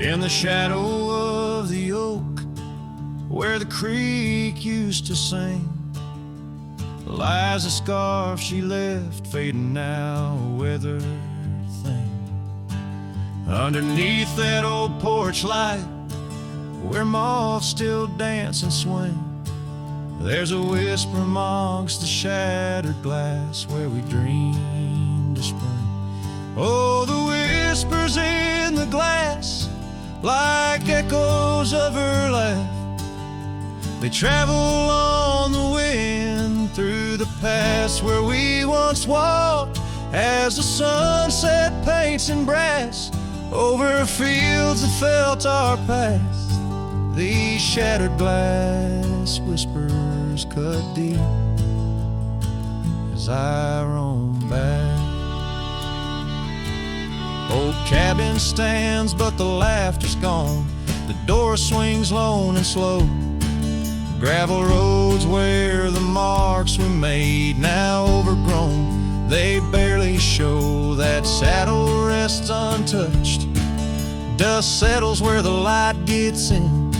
In the shadow of the oak, where the creek used to sing, lies a scarf she left, fading now, a weathered thing. Underneath that old porch light, where moths still dance and swing, there's a whisper amongst the shattered glass, where we dreamed of spring. Oh, the whispers in the glass, like echoes of her laugh, they travel on the wind through the past where we once walked, as the sunset paints in brass over fields that felt our past. These shattered glass whispers cut deep as I roam back. Old cabin stands, but the laughter's gone. The door swings lone and slow. Gravel roads where the marks we made, now overgrown, they barely show. That saddle rests untouched. Dust settles where the light gets in.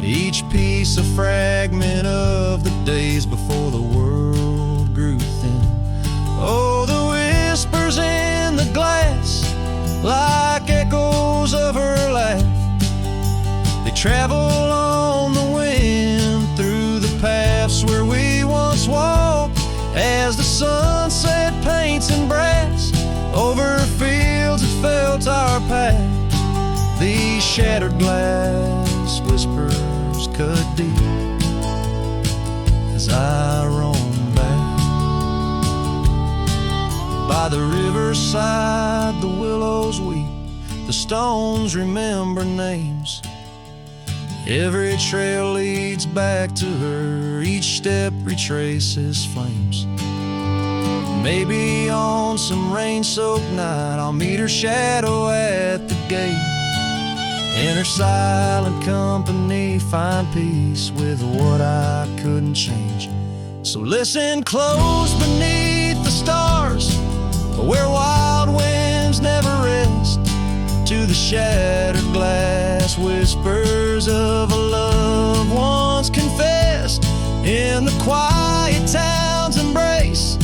Each piece a fragment of the days before the world grew thin. Oh, the whispers in the glass, like echoes of her laugh, they travel on the wind through the paths where we once walked, as the sunset paints in brass over fields that felt our path. These shattered glass whispers cut deep as I roam back. By the riverside the willows weep, the stones remember names. Every trail leads back to her, each step retraces flames. Maybe on some rain-soaked night I'll meet her shadow at the gate. In her silent company find peace with what I couldn't change. So listen close beneath the stars, where wild winds never rest, to the shattered glass whispers of a love once confessed. In the quiet town's embrace,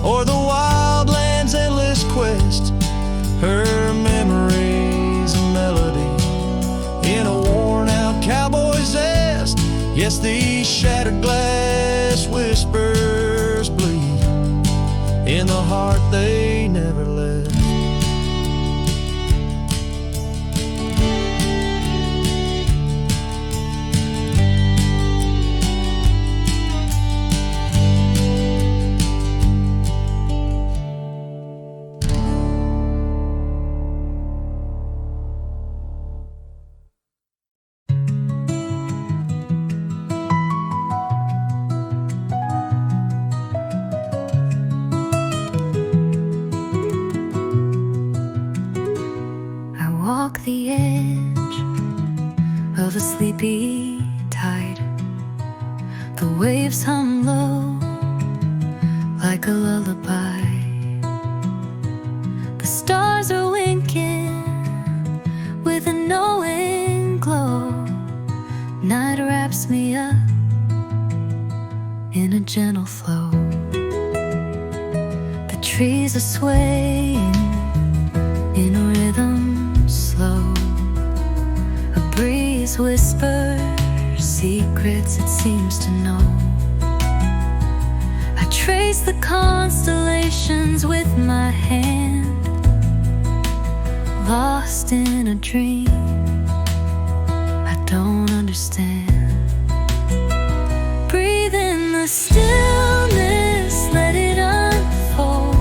or the wild land's endless quest, her memory's a melody in a worn-out cowboy zest. Yes, these shattered glass whispers bleed in the heart they never left. The edge of a sleepy tide, the waves hum low like a lullaby. The stars are winking with a knowing glow. Night wraps me up in a gentle flow. The trees are swaying in a rhythm slow. A breeze whispers secrets it seems to know. I trace the constellations with my hand, lost in a dream I don't understand. Breathe in the stillness, let it unfold.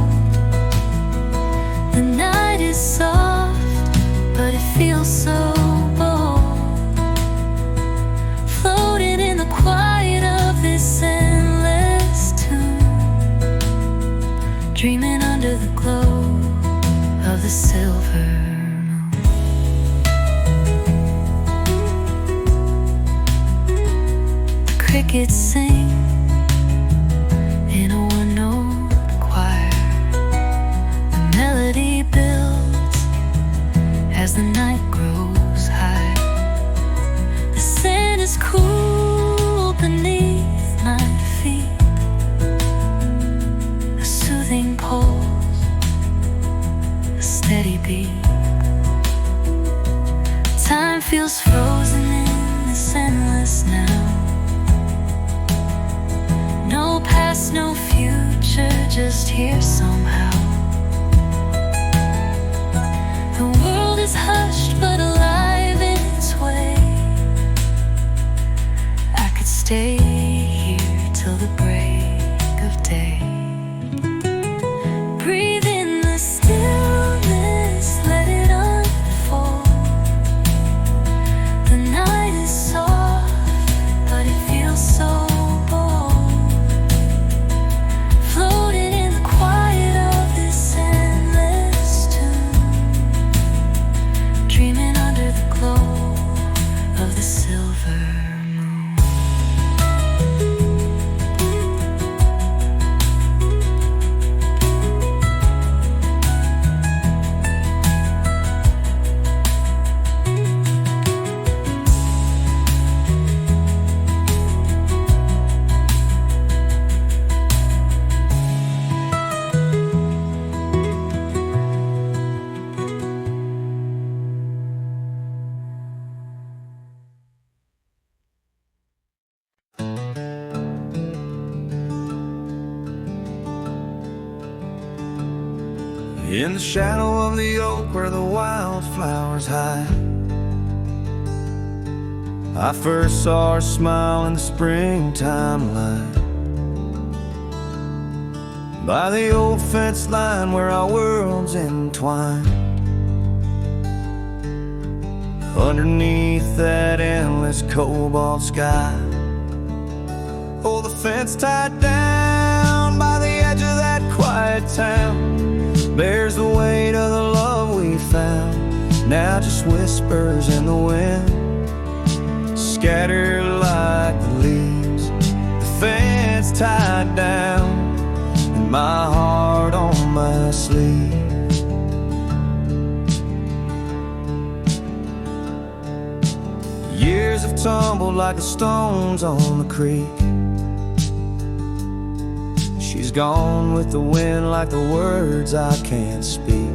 The night is soft, but it feels so bold, floating in the quiet of this endless tune, dreaming under the glow of the silver moon. The crickets sing in a one-note choir. The melody builds as the night grows higher. this endless now. No past, no future, just here somehow. The world is hushed but alive in its way. I could stay here till the break of day. Breathe in the stillness, let it unfold. The night is soft, but it feels so bold. Floating in the quiet of this endless tune, dreaming under the glow of the silver moon. In the shadow of the oak where the wildflowers hide, I first saw her smile in the springtime light. By the old fence line where our worlds entwine, underneath that endless cobalt sky. Oh, the fence tied down by the edge of that quiet town bears the weight of the love we found. Now just whispers in the wind, scattered like the leaves. The fence tied down, and my heart on my sleeve. Years have tumbled like the stones on the creek. She's gone with the wind like the words I can't speak.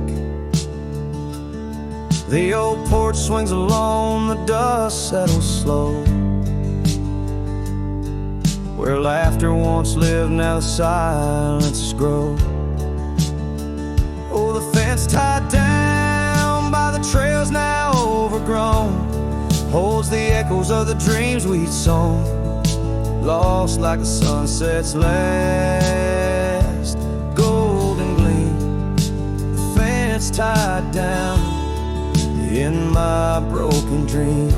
The old porch swings alone, the dust settles slow. Where laughter once lived, now the silences grow. Oh, the fence tied down by the trails now overgrown holds the echoes of the dreams we'd sown, lost like the sunset's last golden gleam. The fence tied down in my broken dream.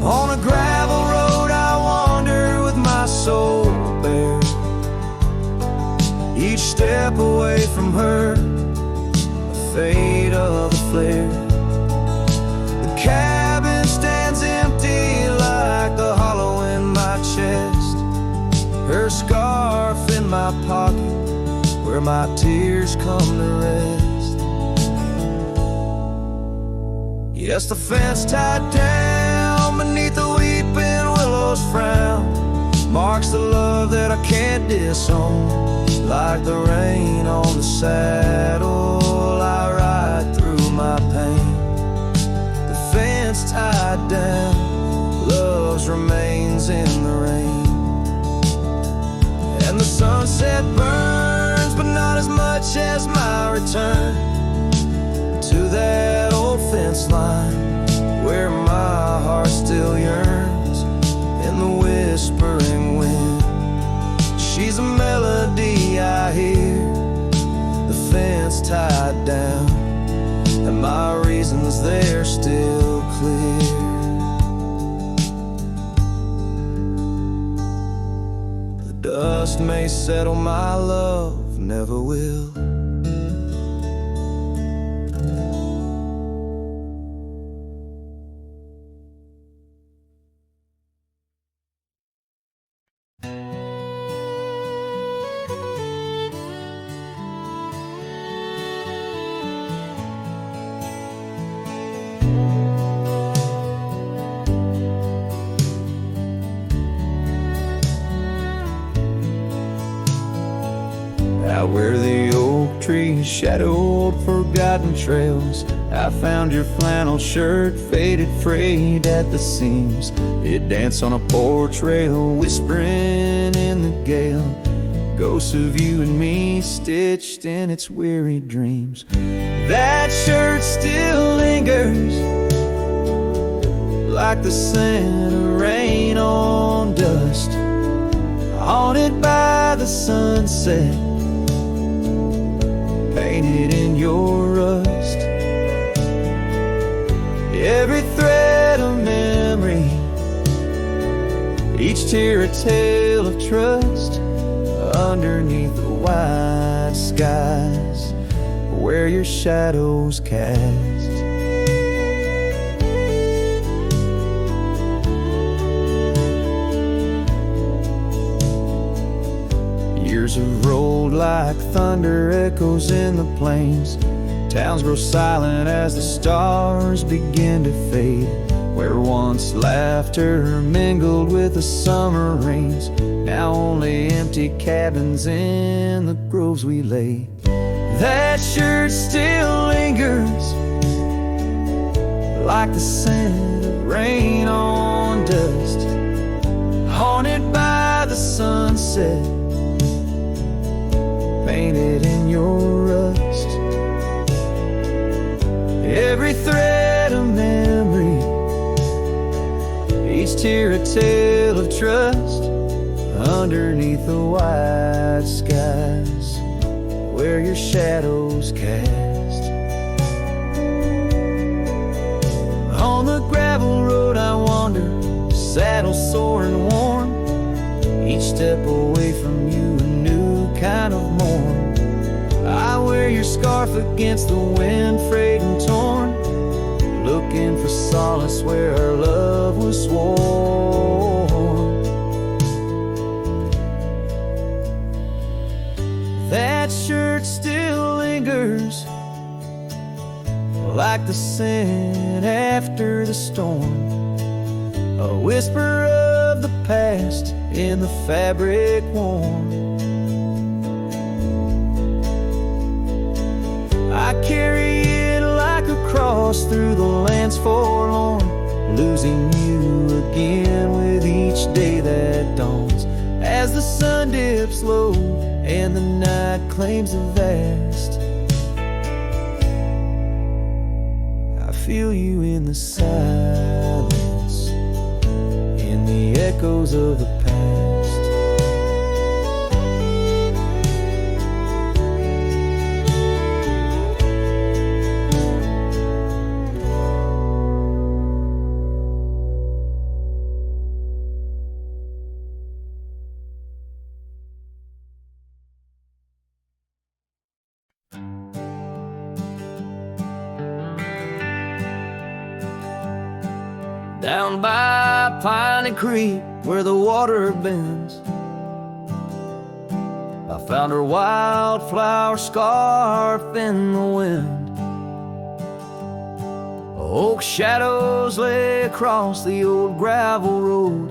On a gravel road I wander with my soul bare, each step away from her, the fate of the flare. The cabin stands empty like the hollow in my chest, her scarf in my pocket where my tears come to rest. Yes, the fence tied down beneath the weeping willow's frown marks the love that I can't disown. Like the rain on the saddle, I ride through my pain. The fence tied down, love's remains in the rain. And the sunset burns, but not as much as my return to that old fence line where my heart still yearns in the whispering wind. She's a melody I hear, the fence tied down, and my reasons they're still clear. The dust may settle, my love never will. Out where the oak trees shadowed for forgotten trails. I found your flannel shirt, faded, frayed at the seams. It danced on a porch rail, whispering in the gale. Ghosts of you and me stitched in its weary dreams. That shirt still lingers, like the scent of rain on dust, haunted by the sunset, painted in your rust. Every thread a memory, each tear a tale of trust, underneath the wide skies where your shadows cast. Years have rolled like thunder echoes in the plains. Towns grow silent as the stars begin to fade. Where once laughter mingled with the summer rains, now only empty cabins in the groves we lay. That shirt still lingers, like the scent of rain on dust, haunted by the sunset, painted in your rust. Every thread a memory, each tear a tale of trust, underneath the wide skies where your shadows cast. On the gravel road I wander, saddle sore and worn, each step away from you a new kind of morn. I wear your scarf against the wind, frayed and torn, looking for solace where our love was sworn. That shirt still lingers, like the scent after the storm, a whisper of the past in the fabric worn. I carry it like a cross through the lands forlorn, losing you again with each day that dawns, as the sun dips low and the night claims the vast. I feel you in the silence, in the echoes of the past. Down by Piney Creek where the water bends, I found her wildflower scarf in the wind. Oak shadows lay across the old gravel road,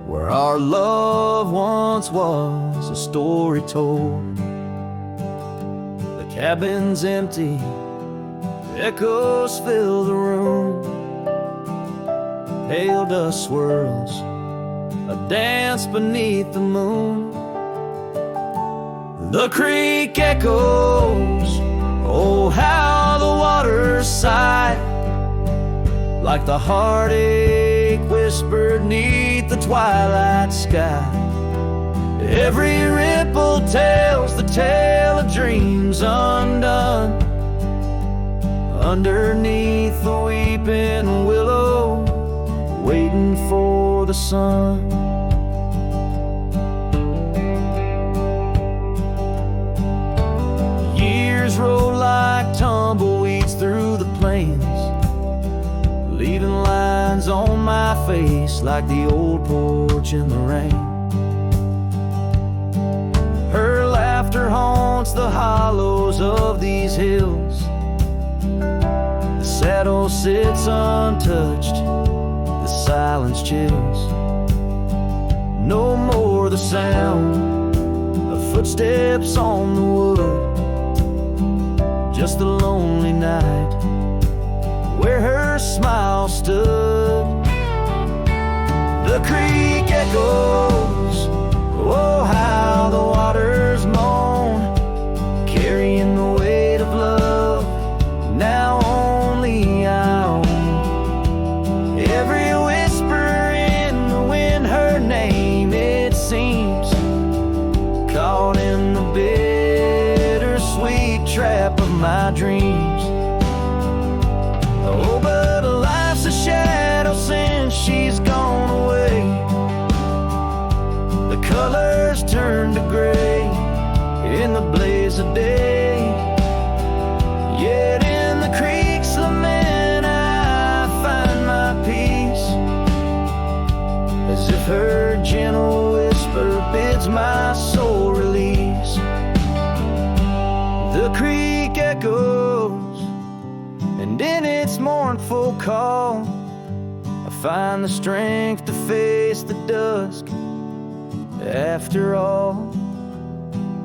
where our love once was a story told. The cabin's empty, echoes fill the room, pale dust swirls a dance beneath the moon. The creek echoes, oh how the water sighed, like the heartache whispered neath the twilight sky. Every ripple tells the tale of dreams undone, underneath the weeping willow, waiting for the sun. Years roll like tumbleweeds through the plains, leaving lines on my face like the old porch in the rain. Her laughter haunts the hollows of these hills, the saddle sits untouched, the silence chills. No more the sound of footsteps on the wood, just a lonely night where her smile stood. The creek echoes, oh how the waters moan, carrying the weight of love now only I own. Every whisper in the wind, her name it seems, caught in the bittersweet trap of my dreams. Oh, but life's a shadow since she's gone away. The colors turn to gray in the blaze of day. Yet in the creek's lament I find my peace, as if her gentle whisper bids my soul release. The creek echoes, and in its mournful call I find the strength to face the dusk. After all,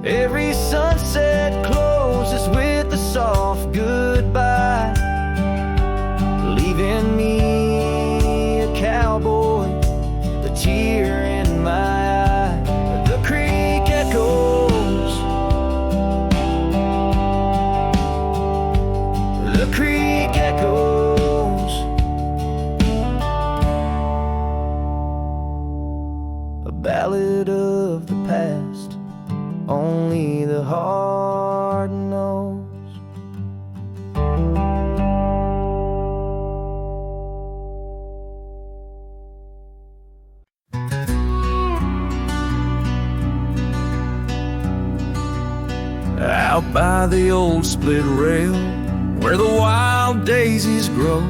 every sunset closes with a soft goodbye, leaving me a cowboy, the tear in my eye. The creek echoes, the creek echoes, a ballad of the past only the heart knows. Out by the old split rail where the wild daisies grow,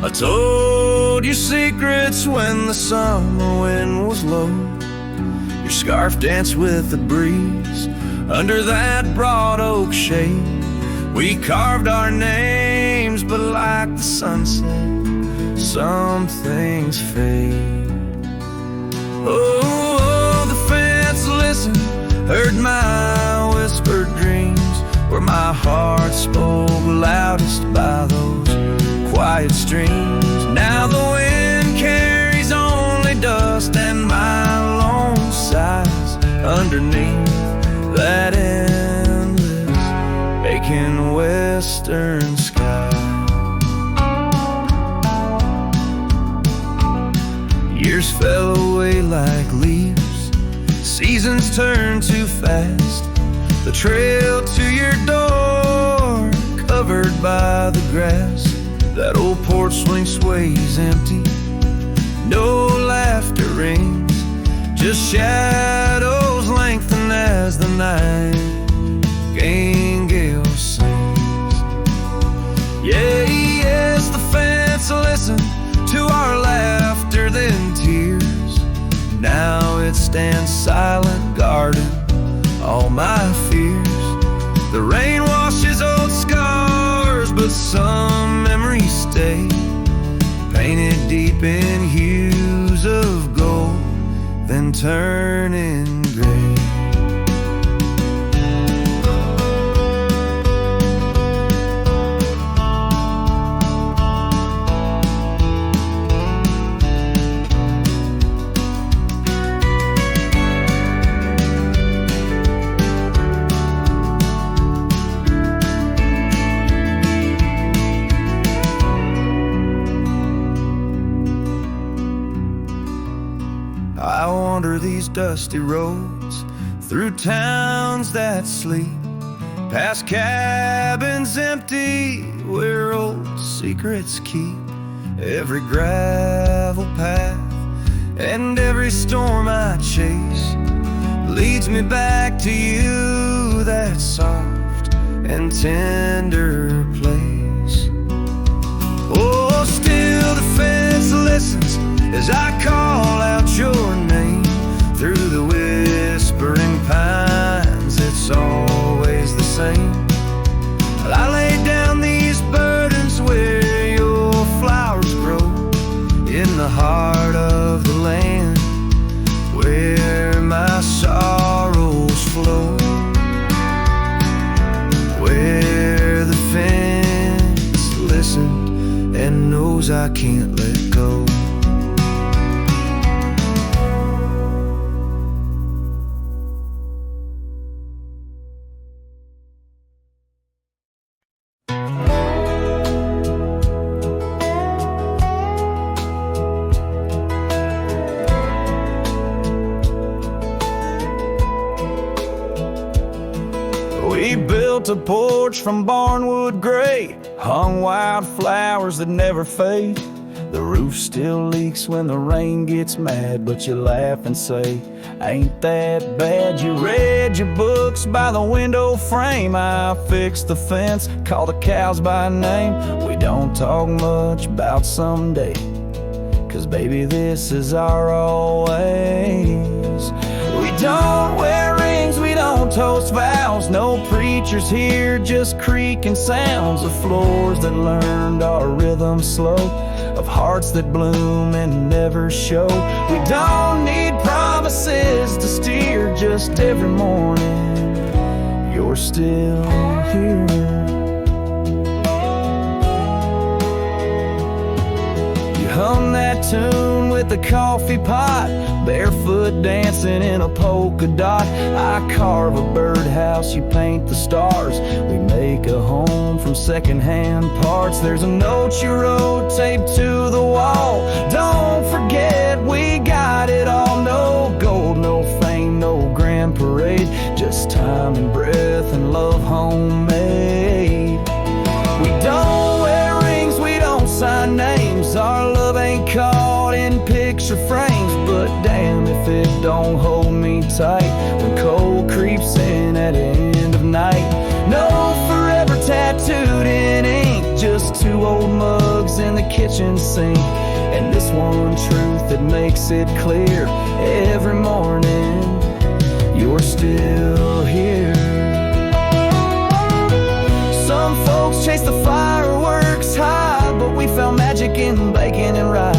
I told you secrets when the summer wind was low. Your scarf danced with the breeze under that broad oak shade. We carved our names, but like the sunset, some things fade. Oh, the fence listened, heard my whispered dreams, where my heart spoke loudest by those quiet streams. Now the wind carries only dust and my lone sighs underneath that endless aching western sky. Years fell away like leaves, seasons turned too fast. The trail to your door covered by the grass. That old porch swing sways empty, no laughter rings, just shadows lengthen as the nightingale sings. Yeah, yes, the fence listened to our laughter, then tears. Now it stands silent, guarding all my fears. The rain washes old scars, but some memories stay, painted deep in hues of gold, then turning gray. I wander these dusty roads through towns that sleep, past cabins empty where old secrets keep. Every gravel path and every storm I chase leads me back to you, that soft and tender place. Oh, still the fence listens as I call out your name through the whispering pines. It's always the same. I lay down these burdens where your flowers grow, in the heart of the land where my sorrows flow, where and knows I can't let go. We built a porch from barnwood gray, hung wildflowers that never fade. The roof still leaks when the rain gets mad, but you laugh and say, ain't that bad? You read your books by the window frame. I fixed the fence, called the cows by name. We don't talk much about someday, 'cause baby, this is our always. We don't wear rings, we don't toast vows. No preachers here, just creaking sounds of floors that learned our rhythm slow, of hearts that bloom and never show. We don't need promises to steer, just every morning you're still here. You hum that tune with the coffee pot, barefoot dancing in a polka dot. I carve a birdhouse, you paint the stars. We make a home from secondhand parts. There's a note you wrote taped to the wall. Don't forget we got it all. No gold, no fame, no grand parade, just time and breath and love homemade. We don't wear rings, we don't sign names. Our love ain't caught in picture frames, but damn if it don't hold me tight when cold creeps in at the end of night. No forever tattooed in ink, just two old mugs in the kitchen sink, and this one truth that makes it clear every morning you're still here. Some folks chase the fireworks high, but we found magic in bacon and rye,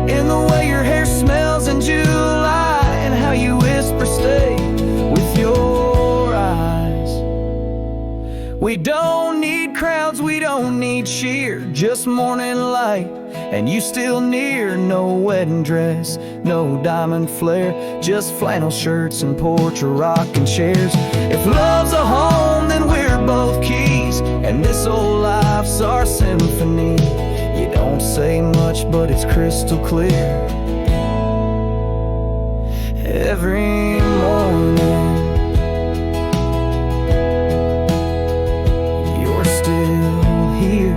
in the way your hair smells in July, and how you whisper stay with your eyes. We don't need crowds, we don't need cheer, just morning light and you still near. No wedding dress, no diamond flare, just flannel shirts and porch or rocking chairs. If love's a home, then we're both keys, and this old life's our symphony. You don't say much, but it's crystal clear every morning you're still here.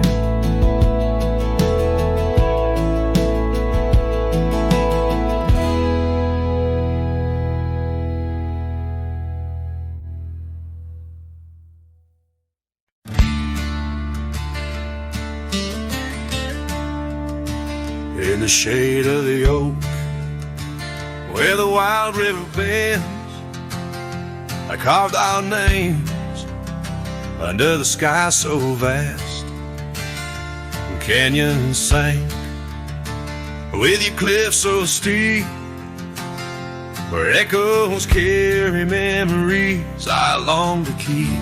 In the shade of the oak, where the wild river bends, I carved our names under the sky so vast. Canyons sank with your cliffs so steep, where echoes carry memories I long to keep.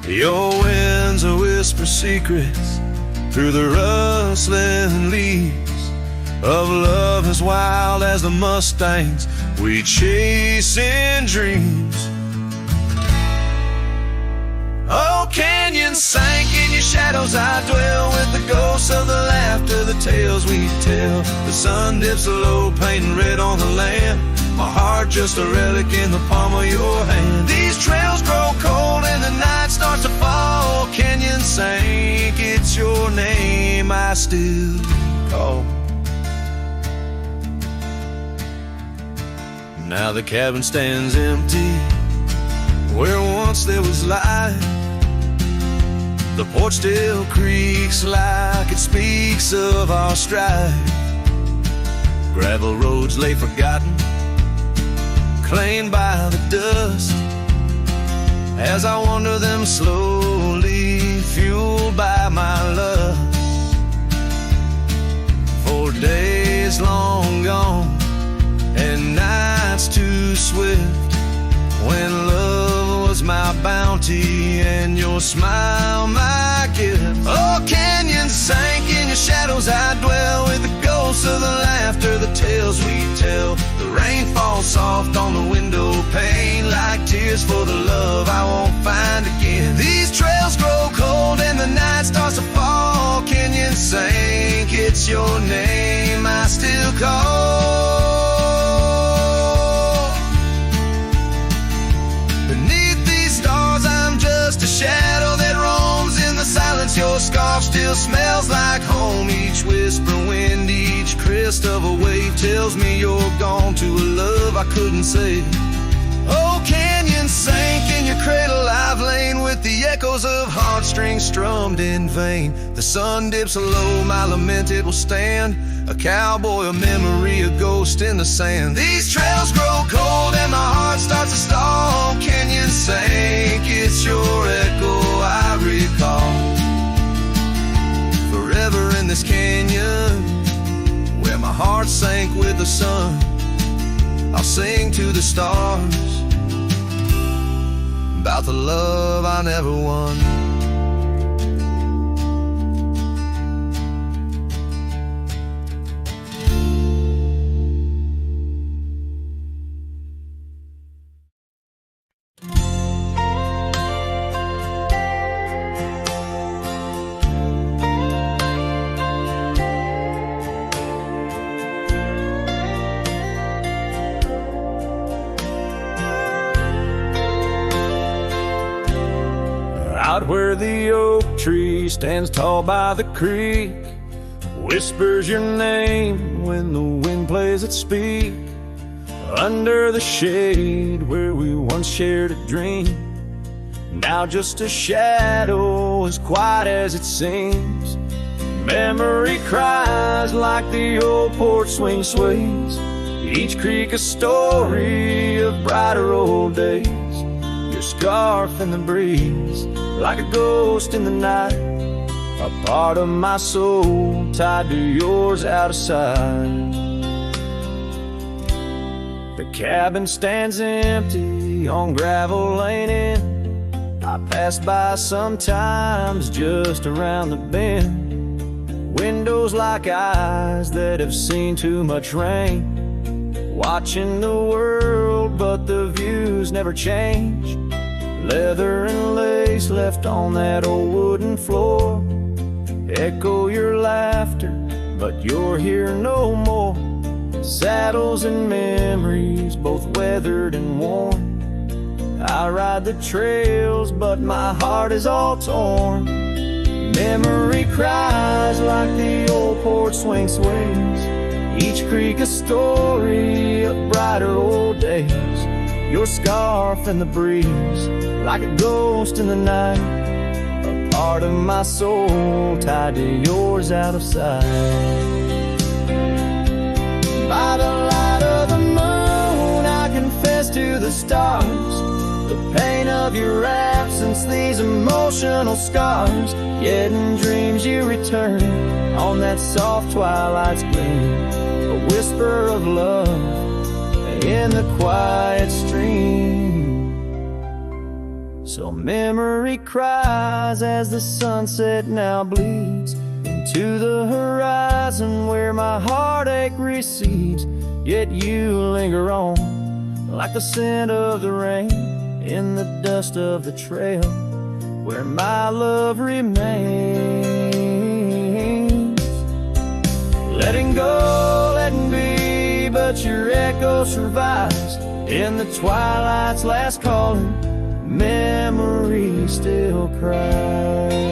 Your winds will whisper secrets through the rustling leaves of love as wild as the mustangs we chase in dreams. Oh, canyons sank in your shadows, I dwell with the ghosts of the laughter, the tales we tell. The sun dips low, painting red on the land, my heart just a relic in the palm of your hand. These trails grow cold and the night starts to fall. Canyon sank, it's your name I still call. Now the cabin stands empty where once there was light. The porch still creaks like it speaks of our strife. Gravel roads lay forgotten, claimed by the dust, as I wander them slowly, fueled by my lust. For days long gone and nights too swift, when love was my bounty and your smile my gift. Oh, soft on the window pane, like tears for the love I won't find again. These trails grow cold and the night starts to fall. Canyon sink, it's your name I still call. Beneath these stars I'm just a shadow that roams in the silence. Your scarf still smells like home. Each whisper wind, each crest of a wave tells me you're gone to a love I couldn't save. Oh, canyon sank in your cradle I've lain with the echoes of heartstrings strummed in vain. The sun dips low, my lament it will stand, a cowboy, a memory, a ghost in the sand. These trails grow cold and my heart starts to stall. Canyon sank, it's your echo I recall. Forever in this canyon where my heart sank with the sun, I'll sing to the stars about the love I never won. Out where the oak tree stands tall by the creek, whispers your name when the wind plays its speak. Under the shade where we once shared a dream, now just a shadow as quiet as it seems. Memory cries like the old porch swing sways, each creak a story of brighter old days. Your scarf in the breeze, like a ghost in the night, a part of my soul tied to yours out of sight. The cabin stands empty on gravel lane in. I pass by sometimes just around the bend. Windows like eyes that have seen too much rain, watching the world but the views never change. Leather and lace left on that old wooden floor echo your laughter, but you're here no more. Saddles and memories, both weathered and worn. I ride the trails, but my heart is all torn. Memory cries like the old porch swing sways, each creak a story of brighter old days. Your scarf in the breeze, like a ghost in the night, a part of my soul tied to yours out of sight. By the light of the moon I confess to the stars the pain of your absence, these emotional scars. Yet in dreams you return on that soft twilight's gleam, a whisper of love in the quiet stream. So memory cries as the sunset now bleeds into the horizon where my heartache recedes. Yet you linger on like the scent of the rain in the dust of the trail where my love remains. Letting go, letting be, but your echo survives in the twilight's last calling. Memory still cries.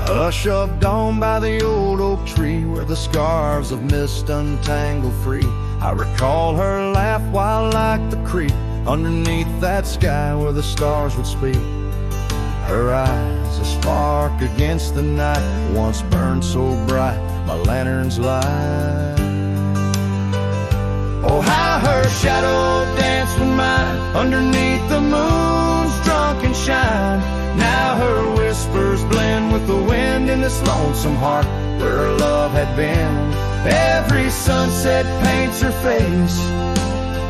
Hush of dawn by the old oak tree where the scarves of mist untangle free, I recall her laugh while like the creek underneath that sky where the stars would speak. Her eyes a spark against the night once burned so bright my lantern's light. Oh, how her shadow danced with mine underneath the moon's drunken shine. Now her whispers blend with the wind in this lonesome heart where her love had been. Every sunset paints her face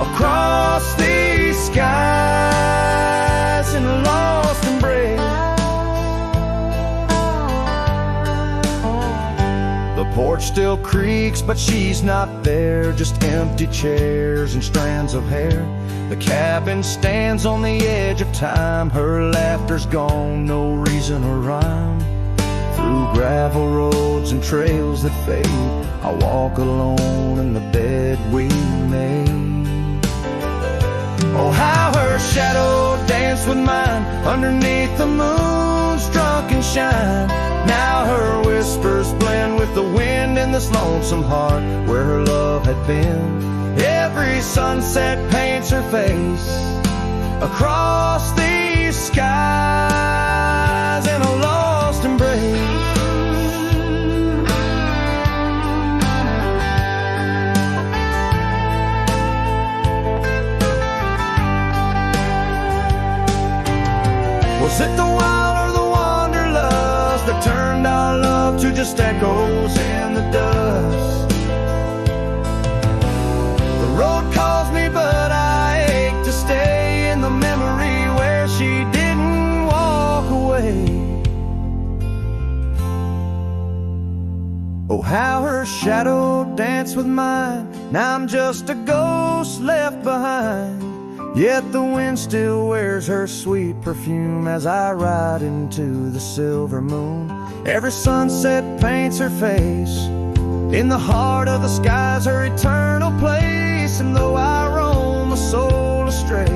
across these skies in a lost embrace. The porch still creaks, but she's not there. Just empty chairs and strands of hair. The cabin stands on the edge of time. Her laughter's gone, no reason or rhyme. Through gravel roads and trails that fade, I walk alone in the bed we made. Oh, how her shadow danced with mine underneath the moon's drunken shine. Now her whispers blend with the wind in this lonesome heart where her love had been. Every sunset paints her face across these skies in a lost embrace. Was it the wild or the wanderlust that turned our love to just echoes in the dust? The road calls me, but I ache to stay in the memory where she didn't walk away. Oh, how her shadow danced with mine. Now I'm just a ghost left behind. Yet the wind still wears her sweet perfume as I ride into the silver moon. Every sunset paints her face. In the heart of the sky's her eternal place. And though I roam a soul astray,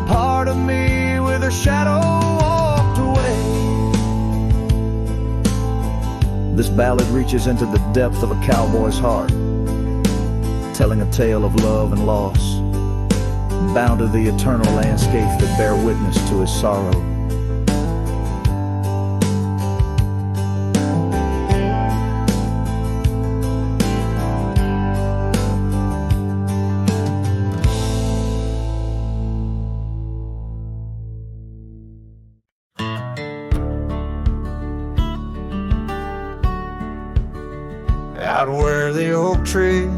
part of me with her shadow walked away. This ballad reaches into the depth of a cowboy's heart, telling a tale of love and loss, bound to the eternal landscapes that bear witness to his sorrow. Out where the oak trees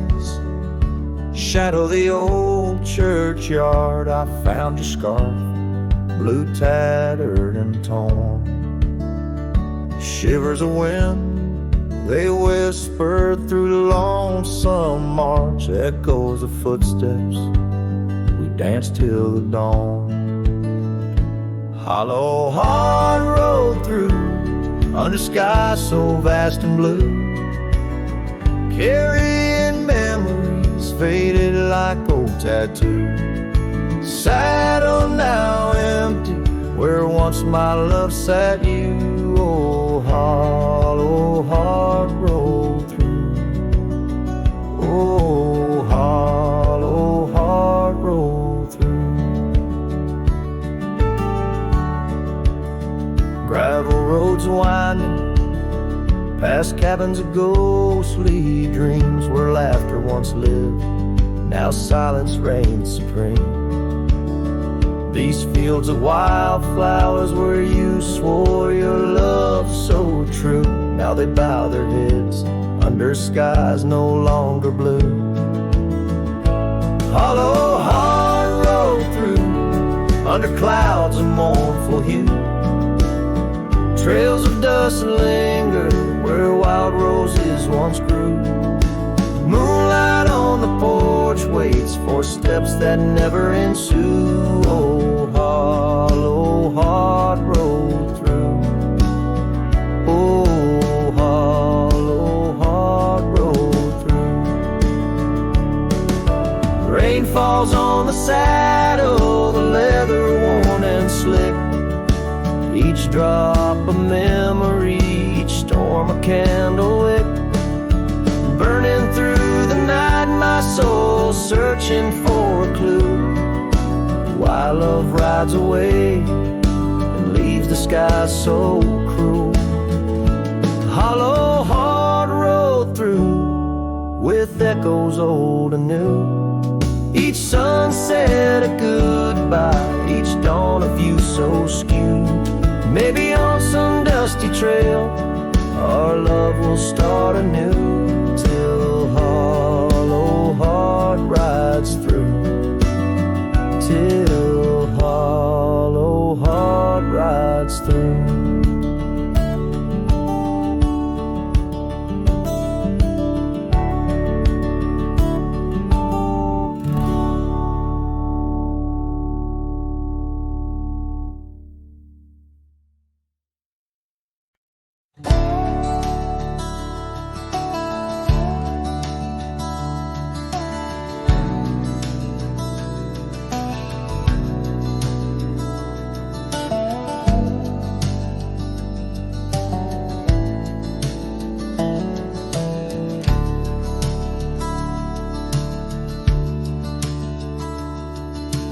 shadow the old churchyard, I found your scarf, blue tattered and torn. Shivers of wind, they whispered through the lonesome march. Echoes of footsteps, we danced till the dawn. Hollow heart road through, under skies so vast and blue, carrying memories faded like old tattoos. Saddle now empty, where once my love sat you. Oh, hollow heart roll through. Oh, hollow heart roll through. Gravel roads winding past cabins of ghostly dreams, where laughter once lived, now silence reigns supreme. These fields of wildflowers where you swore your love so true, now they bow their heads under skies no longer blue. Hollow heart road through, under clouds of mournful hue. Trails of dust linger where wild roses once grew. Moonlight on the porch waits for steps that never ensue. Oh, hollow heart roll through. Oh, hollow heart roll through. Rain falls on the saddle, the leather worn and slick. Each drop a memory, each storm a candle wick. Burning through the night, my soul searching for a clue. Why love rides away and leaves the sky so cruel. Hollow heart road through, with echoes old and new. Each sunset a goodbye, each dawn a view so skewed. Maybe on some dusty trail our love will start anew, till hollow heart rides through. Till hollow heart rides through.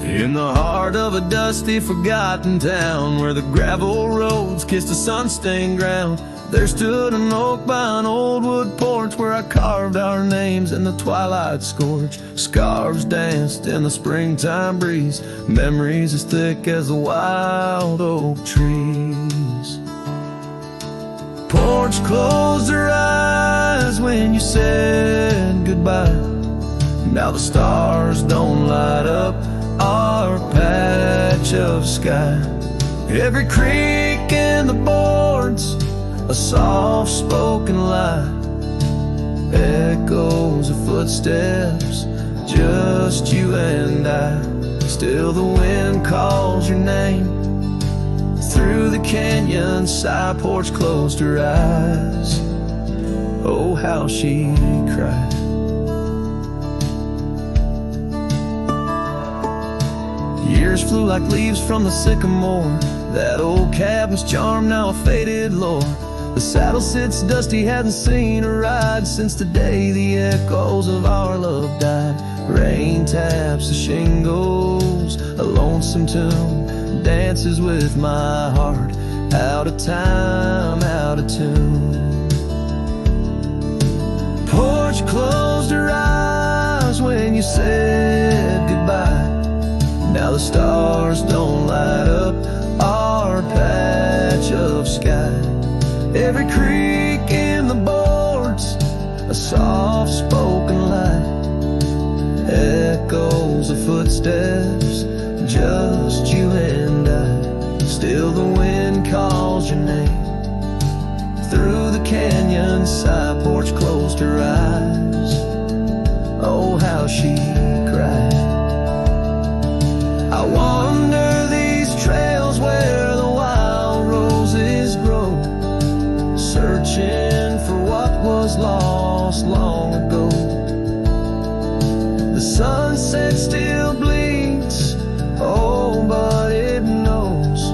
In the heart of a dusty, forgotten town, where the gravel roads kissed the sun-stained ground, there stood an oak by an old wood porch, where I carved our names in the twilight scorch. Scarves danced in the springtime breeze, memories as thick as the wild oak trees. Porch closed her eyes when you said goodbye. Now the stars don't light up our patch of sky. Every creak in the boards, a soft-spoken lie, echoes of footsteps, just you and I. Still the wind calls your name through the canyon side. Porch closed her eyes, oh how she cried. Years flew like leaves from the sycamore. That old cabin's charm, now a faded lore. The saddle sits dusty, hadn't seen a ride since the day the echoes of our love died. Rain taps the shingles, a lonesome tune dances with my heart, out of time, out of tune. Porch closed her eyes when you said goodbye. Now the stars don't light up our patch of sky. Every creak in the boards, a soft-spoken lie, echoes of footsteps, just you and I. Still the wind calls your name through the canyon side. Porch closed her eyes, oh how she cried. I wander these trails where the wild roses grow, searching for what was lost long ago. The sunset still bleeds, oh but it knows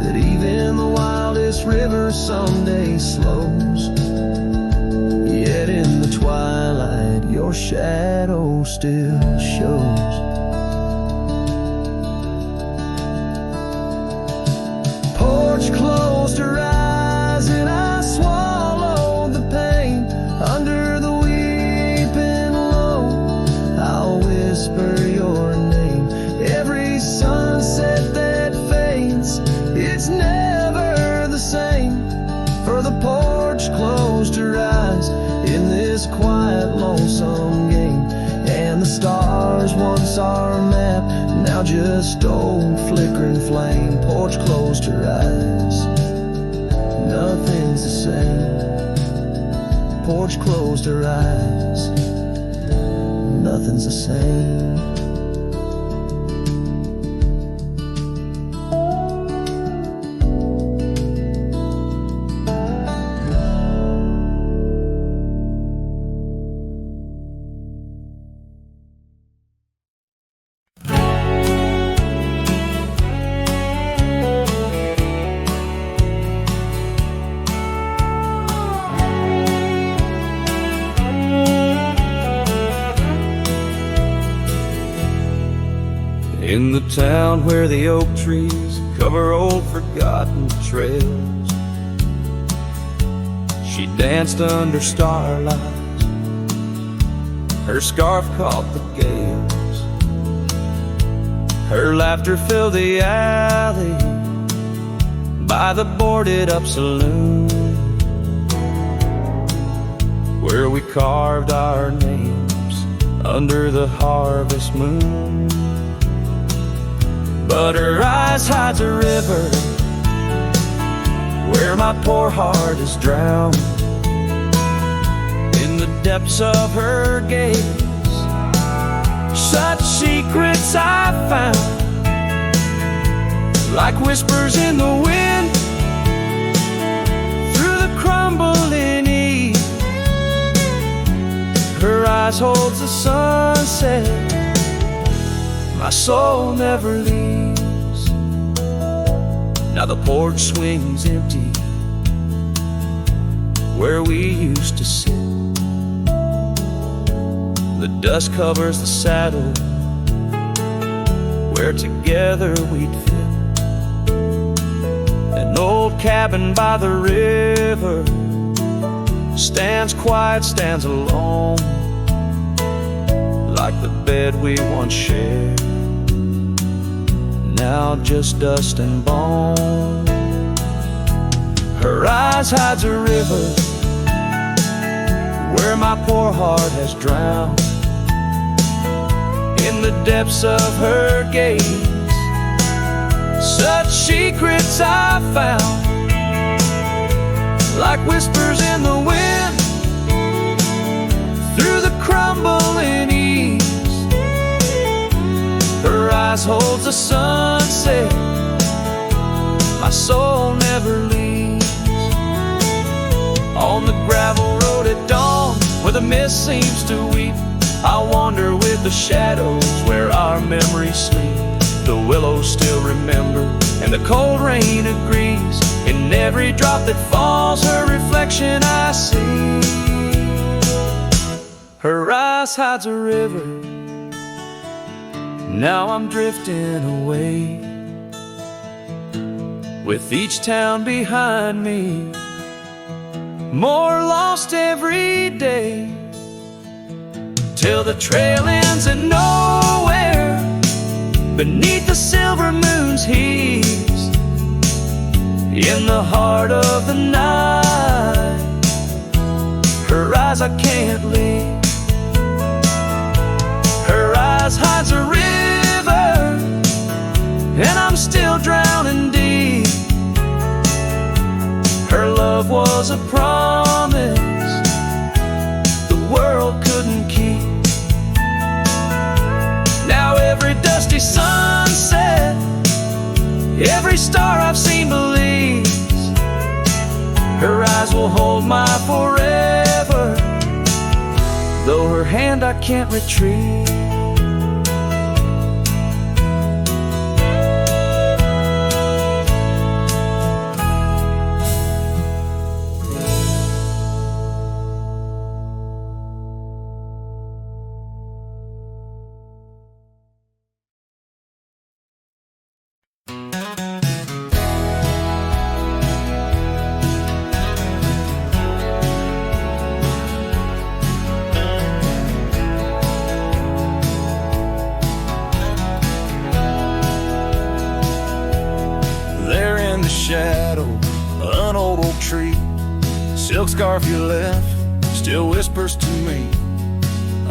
that even the wildest river someday slows. Yet in the twilight your shadow still shows. Closed her eyes and I swallowed the pain under the weeping low. I'll whisper your name. Every sunset that fades, it's never the same. For the porch closed her eyes in this quiet, lonesome game. And the stars, once our map, now just old flickering flame. Porch closed her eyes, nothing's the same. Porch closed her eyes, nothing's the same. In the town where the oak trees cover old forgotten trails, she danced under starlight Her scarf caught the gales. Her laughter filled the alley by the boarded up saloon, where we carved our names under the harvest moon. But her eyes hides a river where my poor heart is drowned. In the depths of her gaze, such secrets I found, like whispers in the wind, through the crumbling eave. Her eyes holds the sunset, my soul never leaves. Now the porch swings empty where we used to sit. The dust covers the saddle where together we'd fit. An old cabin by the river stands quiet, stands alone, like the bed we once shared, now just dust and bone. Her eyes hides a river where my poor heart has drowned. In the depths of her gaze, such secrets I found, like whispers in the wind, through the crumbling eaves. Her eyes holds the sunset, my soul never leaves. On the gravel road at dawn, where the mist seems to weep, I wander with the shadows where our memories sleep. The willows still remember, and the cold rain agrees. In every drop that falls, her reflection I see. Her eyes hides a river, now I'm drifting away, with each town behind me, more lost every day, till the trail ends at nowhere, beneath the silver moon's heaves. In the heart of the night, her eyes I can't leave. Her eyes hides a river, and I'm still drowning deep. Her love was a promise the world couldn't keep. Now every dusty sunset, every star I've seen believes her eyes will hold my forever, though her hand I can't retrieve. Shadow, an old oak tree, silk scarf you left still whispers to me.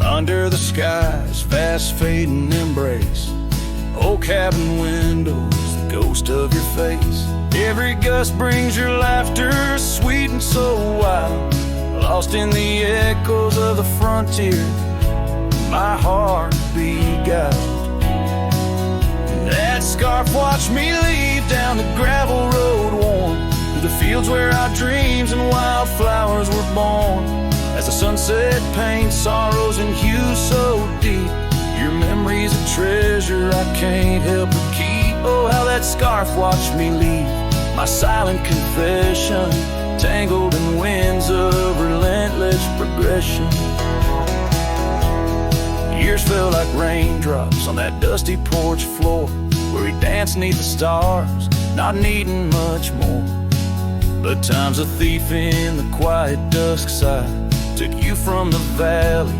Under the sky's fast fading embrace, old cabin windows, the ghost of your face. Every gust brings your laughter, sweet and so wild, lost in the echoes of the frontier, my heart beguiled. That scarf watched me leave down the gravel road worn, through the fields where our dreams and wildflowers were born. As the sunset paints sorrows and hues so deep, your memory's a treasure I can't help but keep. Oh, how that scarf watched me leave, my silent confession, tangled in winds of relentless progression. Years felt like raindrops on that dusty porch floor, where we danced neath the stars, not needing much more. But time's a thief in the quiet dusk side, took you from the valley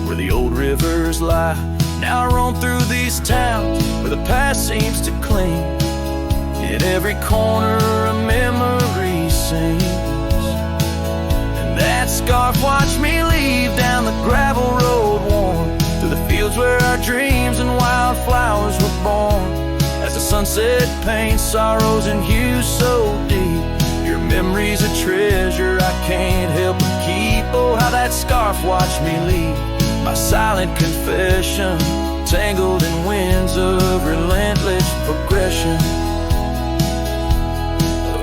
where the old rivers lie. Now I roam through these towns where the past seems to cling. In every corner a memory sings. And that scarf watched me leave down the gravel road worn through the fields where our dreams and wildflowers were born. As the sunset paints sorrows and hues so deep, your memory's a treasure I can't help but keep. Oh, how that scarf watched me leave, my silent confession, tangled in winds of relentless progression.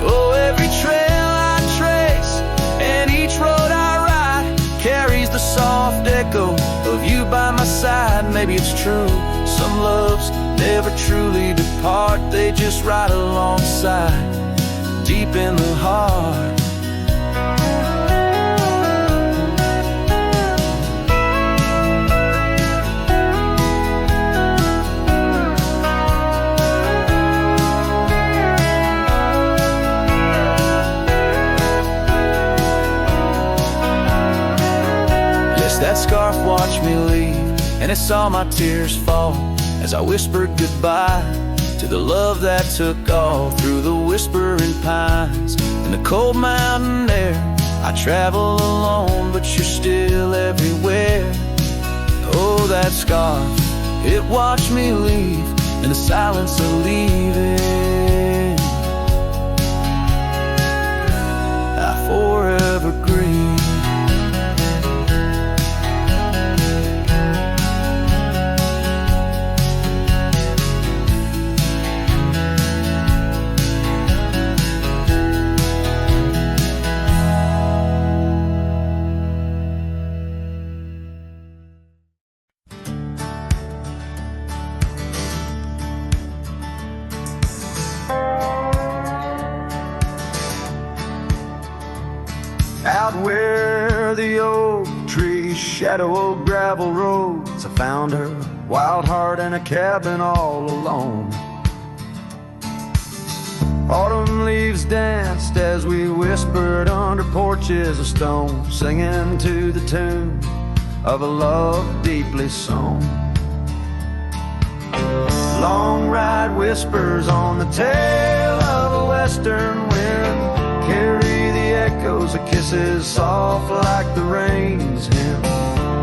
Oh, every trail I trace and each road I ride carries the soft echo of you by my side. Maybe it's true, some loves never truly depart, they just ride alongside, deep in the heart. Yes, that scarf watched me leave, and it saw my tears fall as I whispered goodbye to the love that took all through the whispering pines. In the cold mountain air I travel alone, but you're still everywhere. Oh, that scarf, it watched me leave in the silence of leaving. I forever grieve. Out where the oak trees shadow old gravel roads, I found her, wild heart in a cabin all alone. Autumn leaves danced as we whispered under porches of stone, singing to the tune of a love deeply sown. Long ride whispers on the tail of a western wind carry the echoes of kisses soft like the rain's hymn.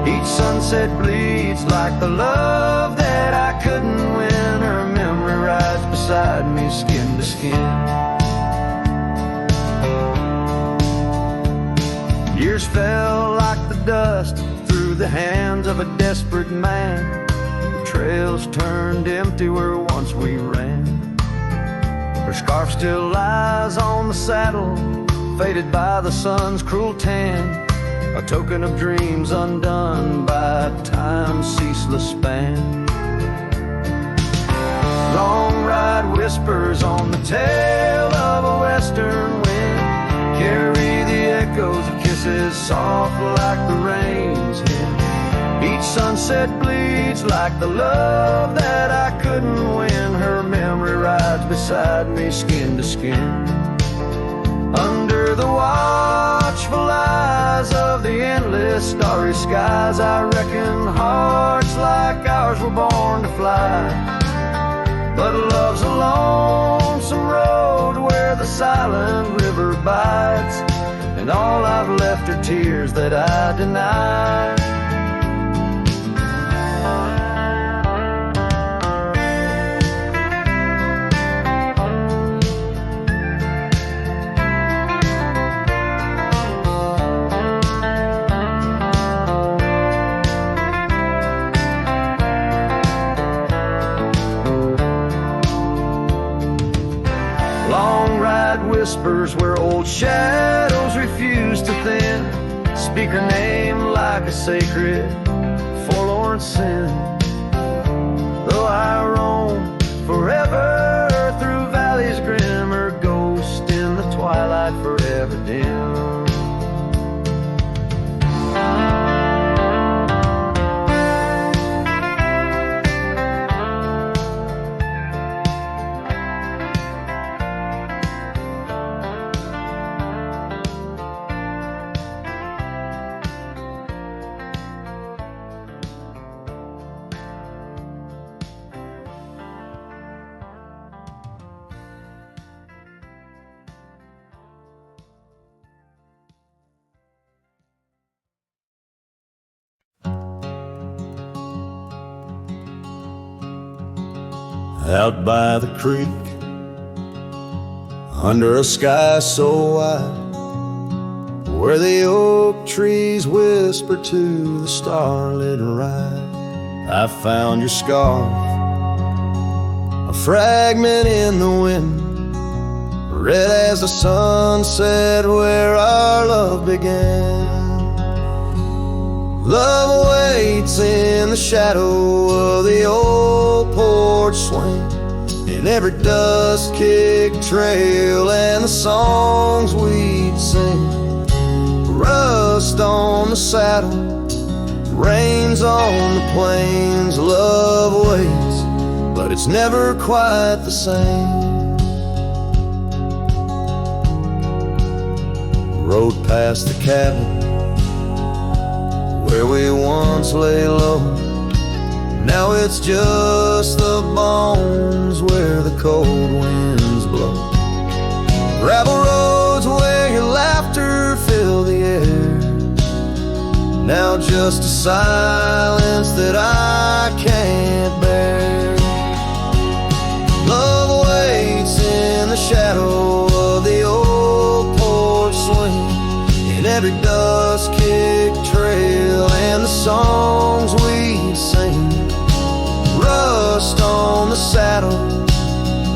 Each sunset bleeds like the love that I couldn't win. Her memory rides beside me, skin to skin. Years fell like the dust through the hands of a desperate man. The trails turned empty where once we ran. Her scarf still lies on the saddle, faded by the sun's cruel tan, a token of dreams undone by time's ceaseless span. Long ride whispers on the tail of a western wind carry the echoes of kisses soft like the rain's hymn. Each sunset bleeds like the love that I couldn't win. Her memory rides beside me, skin to skin. Under the watchful eyes of the endless starry skies, I reckon hearts like ours were born to fly. But love's a lonesome road where the silent river bites, and all I've left are tears that I deny. Whispers where old shadows refuse to thin, speak her name like a sacred forlorn sin. Though I roam forever through valleys grim, her ghost in the twilight forever dim. Out by the creek, under a sky so wide, where the oak trees whisper to the starlit ride, I found your scarf, a fragment in the wind, red as the sunset where our love began. Love waits in the shadow of the old porch swing, in every dust-kicked trail and the songs we'd sing. Rust on the saddle, rains on the plains. Love waits, but it's never quite the same. Rode past the cabin where we once lay low. Now it's just the bones where the cold winds blow. Gravel roads where your laughter filled the air. Now just a silence that I can't bear. Love waits in the shadow of the old porch swing, in every dust-kicked trail and the songs we'd sing. Rust on the saddle,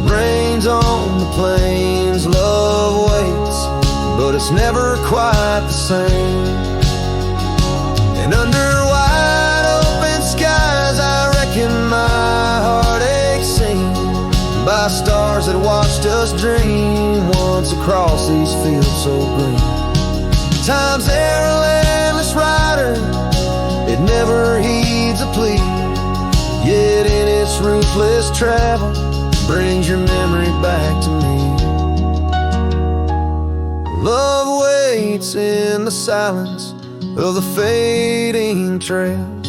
rains on the plains. Love waits, but it's never quite the same. And under wide open skies, I reckon my heart aches seen by stars that watched us dream once across these fields so green. Time's there a landless rider, it never heeds a plea, yet in its ruthless travel brings your memory back to me. Love waits in the silence of the fading trails,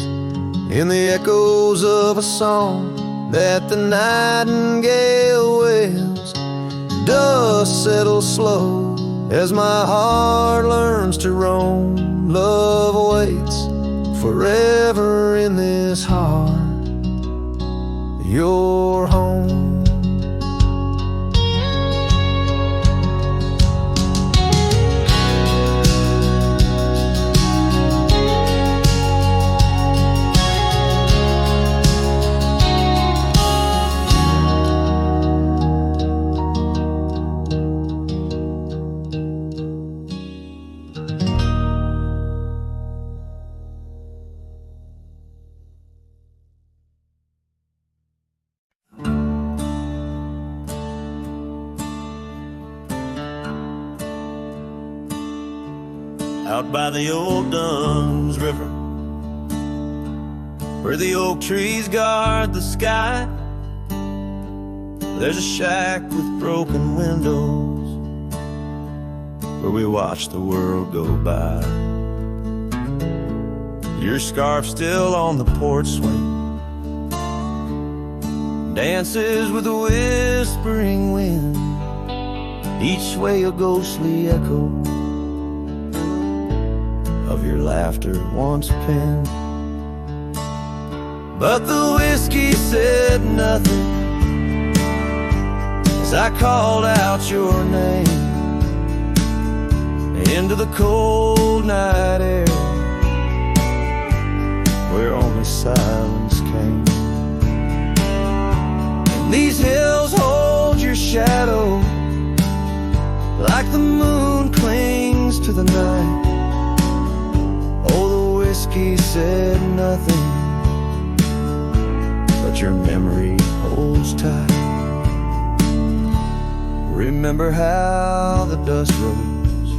in the echoes of a song that the nightingale wails. Dust settles slow as my heart learns to roam. Love waits forever in this heart, your home. Out by the old Dunn's River, where the oak trees guard the sky, there's a shack with broken windows where we watch the world go by. Your scarf still on the porch swing, dances with the whispering wind, each way a ghostly echo of your laughter once penned. But the whiskey said nothing as I called out your name into the cold night air where only silence came. And these hills hold your shadow like the moon clings to the night. Oh, the whiskey said nothing, but your memory holds tight. Remember how the dust rose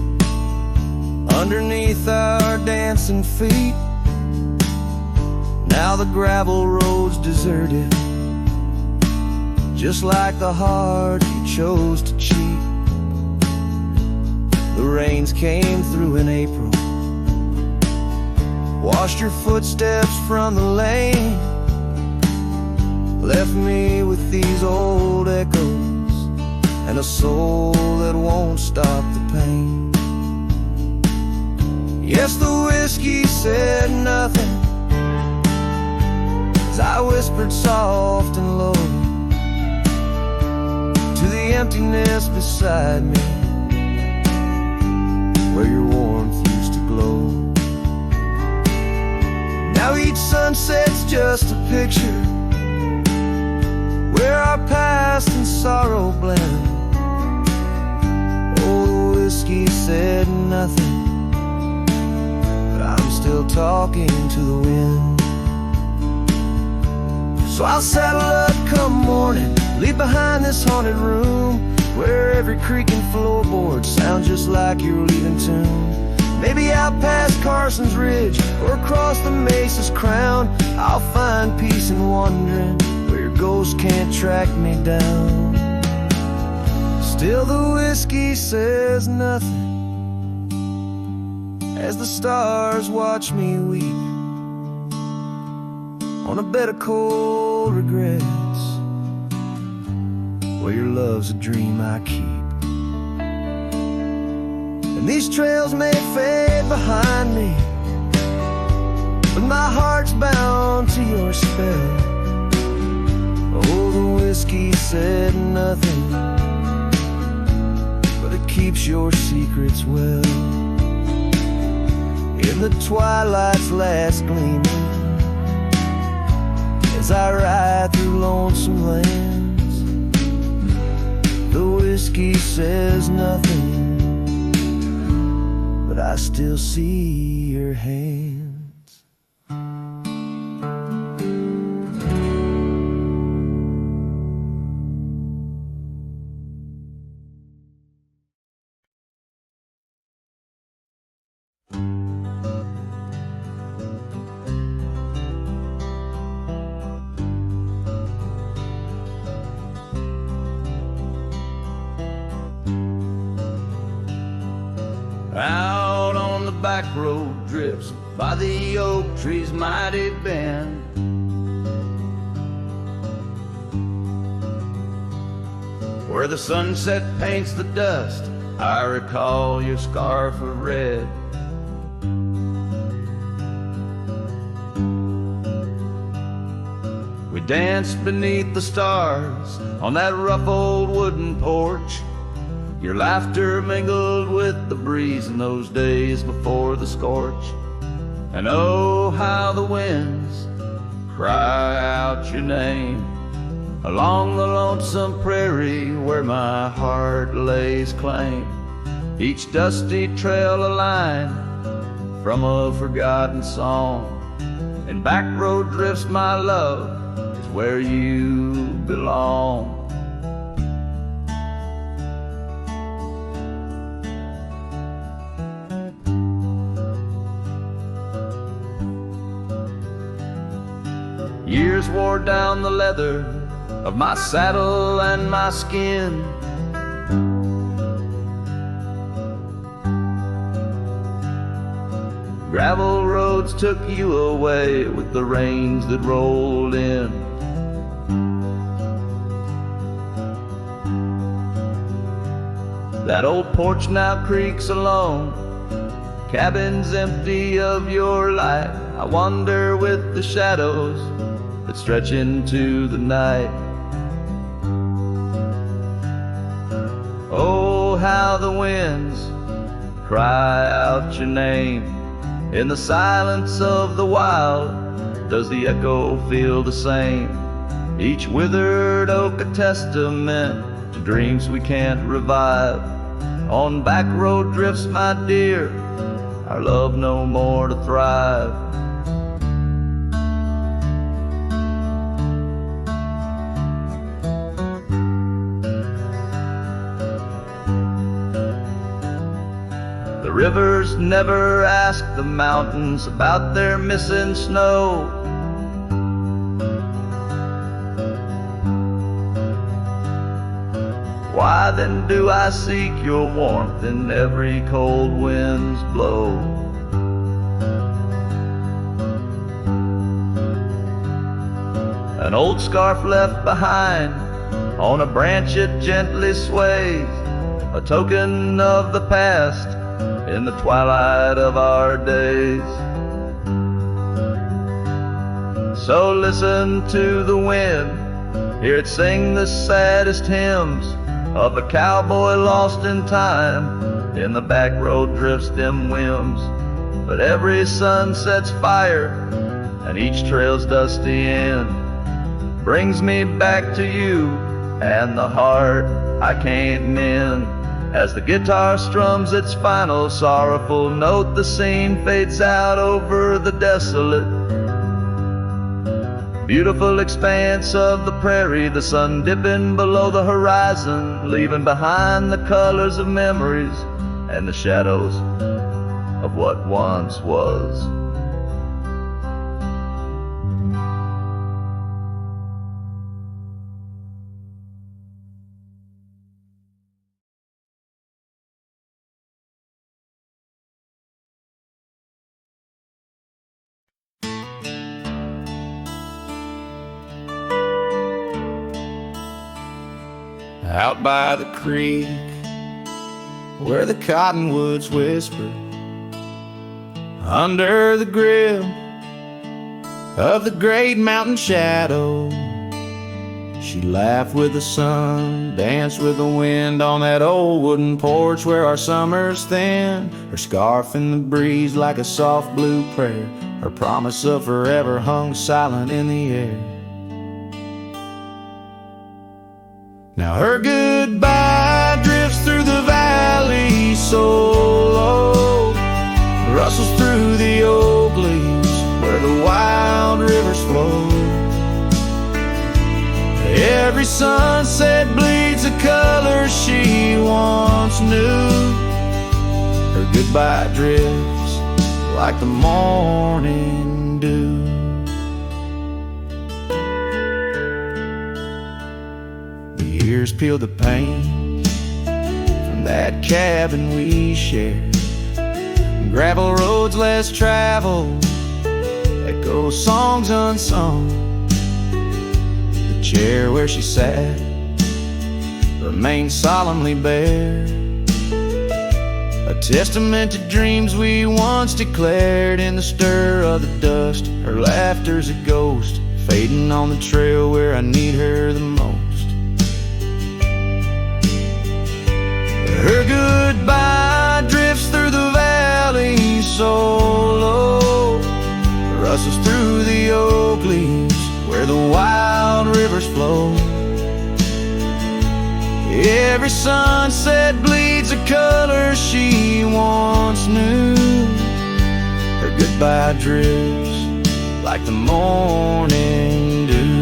underneath our dancing feet. Now the gravel road's deserted, just like the heart you chose to cheat. The rains came through in April, washed your footsteps from the lane, left me with these old echoes and a soul that won't stop the pain. Yes, the whiskey said nothing as I whispered soft and low, the emptiness beside me, where your warmth used to glow. Now each sunset's just a picture, where our past and sorrow blend. Oh, the whiskey said nothing, but I'm still talking to the wind. So I'll saddle up come morning, leave behind this haunted room, where every creaking floorboard sounds just like you're leaving tune. Maybe out past Carson's Ridge or across the Mesa's crown, I'll find peace in wandering where your ghost can't track me down. Still the whiskey says nothing as the stars watch me weep on a bed of cold regrets, where your love's a dream I keep. And these trails may fade behind me, but my heart's bound to your spell. Oh, the whiskey said nothing, but it keeps your secrets well. In the twilight's last gleaming, as I ride through lonesome lands, the whiskey says nothing, but I still see your hands. Out on the back road drifts by the oak tree's mighty bend, where the sunset paints the dust, I recall your scarf of red. We danced beneath the stars on that rough old wooden porch. Your laughter mingled with the breeze in those days before the scorch. And oh, how the winds cry out your name along the lonesome prairie where my heart lays claim. Each dusty trail a line from a forgotten song, and back road drifts, my love, is where you belong. Years wore down the leather of my saddle and my skin. Gravel roads took you away with the rains that rolled in. That old porch now creaks alone, cabins empty of your light. I wander with the shadows that stretch into the night. Oh, how the winds cry out your name. In the silence of the wild, does the echo feel the same? Each withered oak a testament to dreams we can't revive. On back road drifts, my dear, our love no more to thrive. The rivers never ask the mountains about their missing snow. Why then do I seek your warmth in every cold wind's blow? An old scarf left behind on a branch it gently sways, a token of the past in the twilight of our days. So listen to the wind, hear it sing the saddest hymns of a cowboy lost in time. In the back road drifts them whims, but every sunset's fire, and each trail's dusty end brings me back to you and the heart I can't mend. As the guitar strums its final sorrowful note, the scene fades out over the desolate, beautiful expanse of the prairie, the sun dipping below the horizon, leaving behind the colors of memories and the shadows of what once was. Out by the creek, where the cottonwoods whisper, under the grip of the great mountain shadow, she laughed with the sun, danced with the wind on that old wooden porch where our summers thin. Her scarf in the breeze like a soft blue prayer, her promise of forever hung silent in the air. Now her goodbye drifts through the valley so low, rustles through the oak leaves where the wild rivers flow. Every sunset bleeds the color she once knew. Her goodbye drifts like the morning dew. Years peel the paint from that cabin we shared. Gravel roads less traveled, echo songs unsung. The chair where she sat remains solemnly bare, a testament to dreams we once declared. In the stir of the dust, her laughter's a ghost, fading on the trail where I need her the most. Her goodbye drifts through the valley so low, rustles through the oak leaves where the wild rivers flow. Every sunset bleeds a color she once knew. Her goodbye drifts like the morning dew.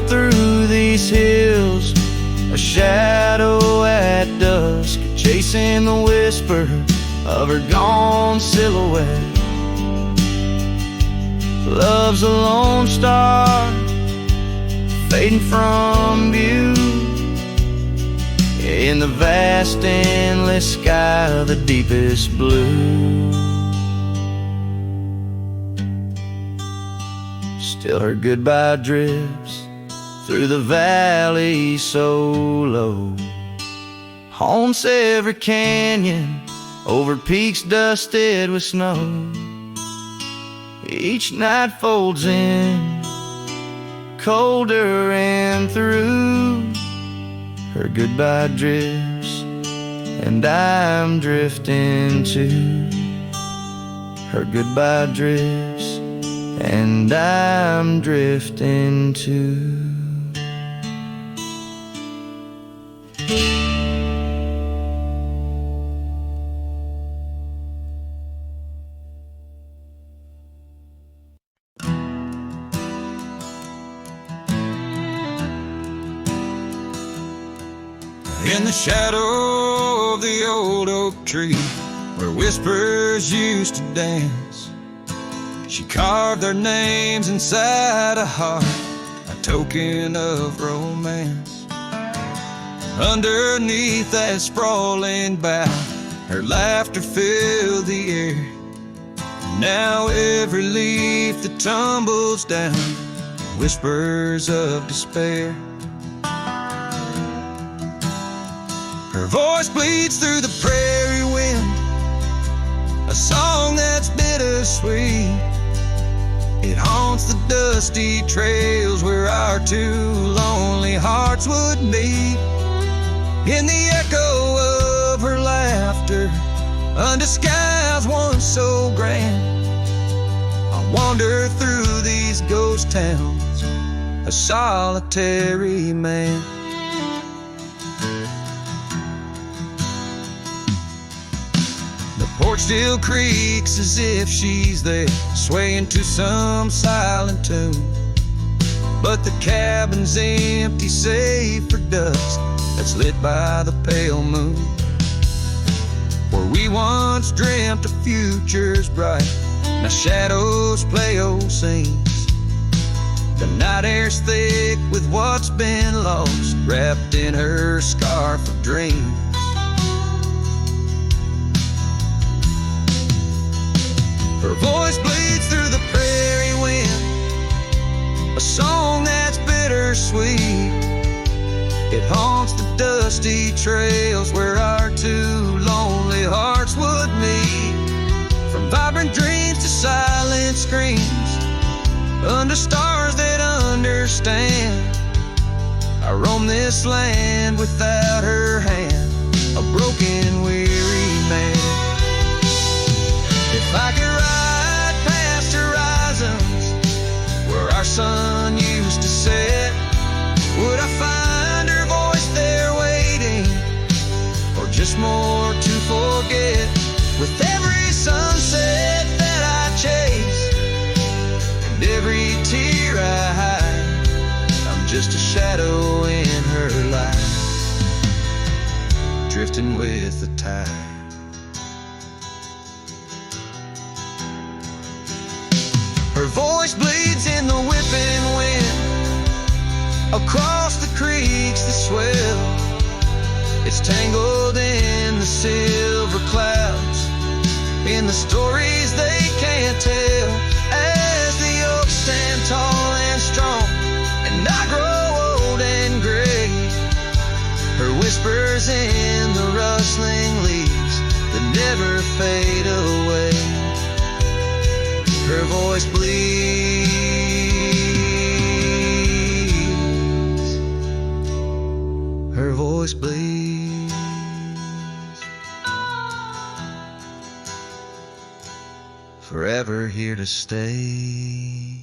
Through these hills, a shadow at dusk, chasing the whisper of her gone silhouette. Love's a lone star fading from view in the vast endless sky of the deepest blue. Still her goodbye drifts through the valley so low, haunts every canyon, over peaks dusted with snow. Each night folds in, colder and through. Her goodbye drifts, and I'm drifting too. Her goodbye drifts, and I'm drifting too. In the shadow of the old oak tree where whispers used to dance, she carved their names inside a heart, a token of romance. Underneath that sprawling bough, her laughter filled the air. Now every leaf that tumbles down whispers of despair. Her voice bleeds through the prairie wind, a song that's bittersweet. It haunts the dusty trails where our two lonely hearts would meet. In the echo of her laughter, under skies once so grand, I wander through these ghost towns, a solitary man. The porch still creaks as if she's there, swaying to some silent tune. But the cabin's empty save for dust that's lit by the pale moon. Where we once dreamt of futures bright, now shadows play old scenes. The night air's thick with what's been lost, wrapped in her scarf of dreams. Her voice bleeds through the prairie wind, a song that's bittersweet. It haunts the dusty trails where our two lonely hearts would meet. From vibrant dreams to silent screams, under stars that understand, I roam this land without her hand, a broken, weary man. If I could ride past horizons where our sun used to set, would I find her voice there waiting, or just more to forget? With every sunset that I chase and every tear I hide, I'm just a shadow in her life, drifting with the tide. Her voice bleeds in the whipping wind, across the creeks that swell. It's tangled in the silver clouds, in the stories they can't tell. As the oaks stand tall and strong, and I grow old and gray, her whispers in the rustling leaves that never fade away. Her voice bleeds, her voice bleeds, forever here to stay.